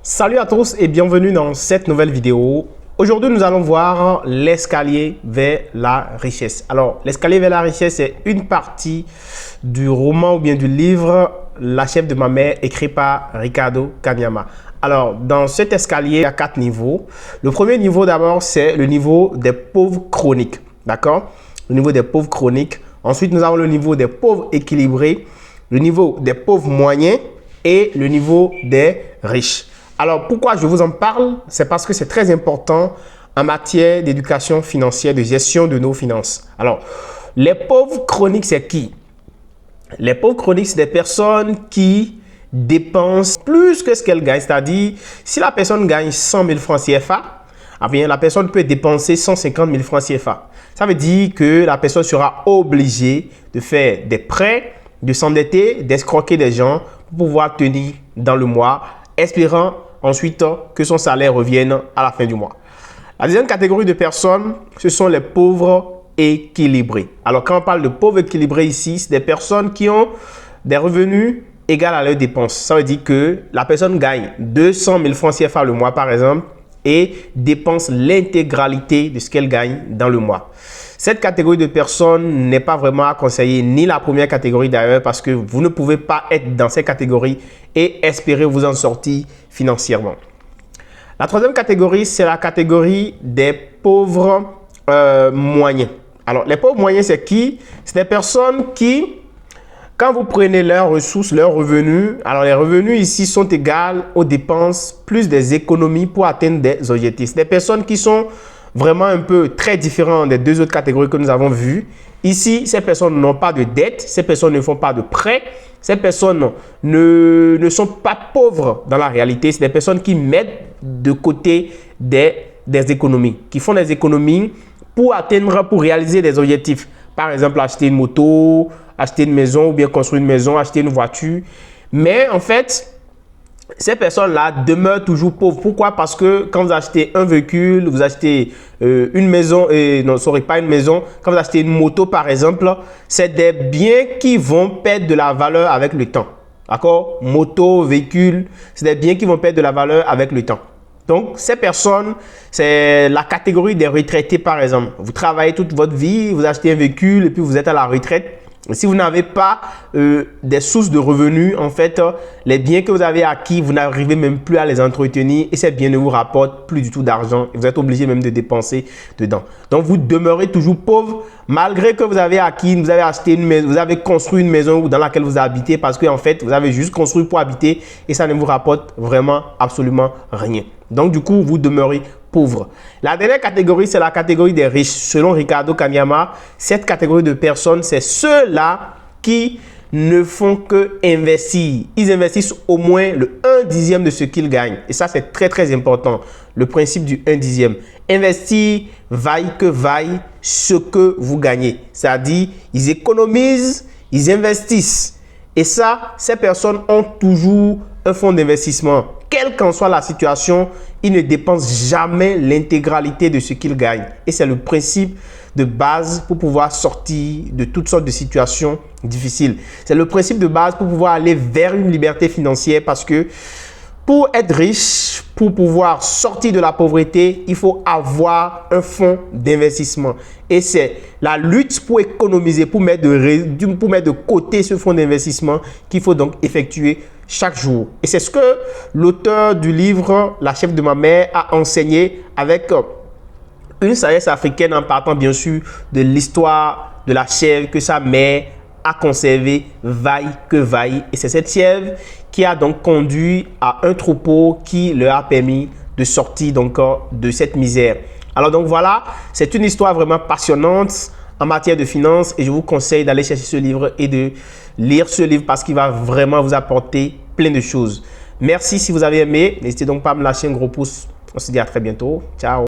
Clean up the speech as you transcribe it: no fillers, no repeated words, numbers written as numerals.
Salut à tous et bienvenue dans cette nouvelle vidéo. Aujourd'hui, nous allons voir l'escalier vers la richesse. Alors, l'escalier vers la richesse, c'est une partie du roman ou bien du livre La chef de ma mère, écrit par Ricardo Kanyama. Alors, dans cet escalier, il y a 4 niveaux. Le premier niveau, d'abord, c'est le niveau des pauvres chroniques. D'accord? Le niveau des pauvres chroniques. Ensuite, nous avons le niveau des pauvres équilibrés, le niveau des pauvres moyens et le niveau des riches. Alors, pourquoi je vous en parle? C'est parce que c'est très important en matière d'éducation financière, de gestion de nos finances. Alors, les pauvres chroniques, c'est qui? Les pauvres chroniques, c'est des personnes qui dépensent plus que ce qu'elles gagnent. C'est-à-dire, si la personne gagne 100 000 francs CFA, eh bien, la personne peut dépenser 150 000 francs CFA. Ça veut dire que la personne sera obligée de faire des prêts, de s'endetter, d'escroquer des gens pour pouvoir tenir dans le mois, espérant ensuite que son salaire revienne à la fin du mois. La deuxième catégorie de personnes, ce sont les pauvres équilibrés. Alors, quand on parle de pauvres équilibrés ici, c'est des personnes qui ont des revenus égaux à leurs dépenses. Ça veut dire que la personne gagne 200 000 francs CFA le mois, par exemple, et dépense l'intégralité de ce qu'elle gagne dans le mois. Cette catégorie de personnes n'est pas vraiment à conseiller, ni la première catégorie d'ailleurs, parce que vous ne pouvez pas être dans cette catégorie et espérer vous en sortir financièrement. La troisième catégorie, c'est la catégorie des pauvres moyens. Alors, les pauvres moyens, c'est qui? C'est des personnes qui, quand vous prenez leurs ressources, leurs revenus, alors les revenus ici sont égaux aux dépenses plus des économies pour atteindre des objectifs. C'est des personnes qui sont vraiment un peu très différentes des deux autres catégories que nous avons vues. Ici, ces personnes n'ont pas de dette, ces personnes ne font pas de prêts, ces personnes ne sont pas pauvres dans la réalité. C'est des personnes qui mettent de côté des économies, qui font des économies pour atteindre, pour réaliser des objectifs. Par exemple, acheter une moto, acheter une maison ou bien construire une maison, acheter une voiture. Mais en fait, ces personnes-là demeurent toujours pauvres. Pourquoi? Parce que quand vous achetez un véhicule, vous achetez une maison, non, sorry, pas une maison, quand vous achetez une moto par exemple, c'est des biens qui vont perdre de la valeur avec le temps. D'accord? Moto, véhicule, c'est des biens qui vont perdre de la valeur avec le temps. Donc, ces personnes, c'est la catégorie des retraités par exemple. Vous travaillez toute votre vie, vous achetez un véhicule et puis vous êtes à la retraite. Si vous n'avez pas des sources de revenus, en fait, les biens que vous avez acquis, vous n'arrivez même plus à les entretenir et ces biens ne vous rapportent plus du tout d'argent. Vous êtes obligé même de dépenser dedans. Donc, vous demeurez toujours pauvre malgré que vous avez acquis, vous avez acheté une maison, vous avez construit une maison dans laquelle vous habitez parce que en fait, vous avez juste construit pour habiter et ça ne vous rapporte vraiment absolument rien. Donc, du coup, vous demeurez pauvre. La dernière catégorie, c'est la catégorie des riches. Selon Ricardo Kanyama, cette catégorie de personnes, c'est ceux-là qui ne font que investir. Ils investissent au moins le 1/10 de ce qu'ils gagnent. Et ça, c'est très, très important. Le principe du 1/10. Investir, vaille que vaille, ce que vous gagnez. C'est-à-dire, ils économisent, ils investissent. Et ça, ces personnes ont toujours un fonds d'investissement. Quelle qu'en soit la situation, ils ne dépensent jamais l'intégralité de ce qu'ils gagnent. Et c'est le principe de base pour pouvoir sortir de toutes sortes de situations difficiles. C'est le principe de base pour pouvoir aller vers une liberté financière parce que pour être riche, pour pouvoir sortir de la pauvreté, il faut avoir un fonds d'investissement. Et c'est la lutte pour économiser, pour mettre de côté ce fonds d'investissement qu'il faut donc effectuer chaque jour. Et c'est ce que l'auteur du livre La chef de ma mère a enseigné avec une sagesse africaine en partant bien sûr de l'histoire de la chèvre que sa mère a conservée vaille que vaille. Et c'est cette chèvre qui a donc conduit à un troupeau qui leur a permis de sortir donc de cette misère. Alors donc voilà, c'est une histoire vraiment passionnante en matière de finances et je vous conseille d'aller chercher ce livre et de lire ce livre parce qu'il va vraiment vous apporter plein de choses. Merci si vous avez aimé. N'hésitez donc pas à me lâcher un gros pouce. On se dit à très bientôt. Ciao.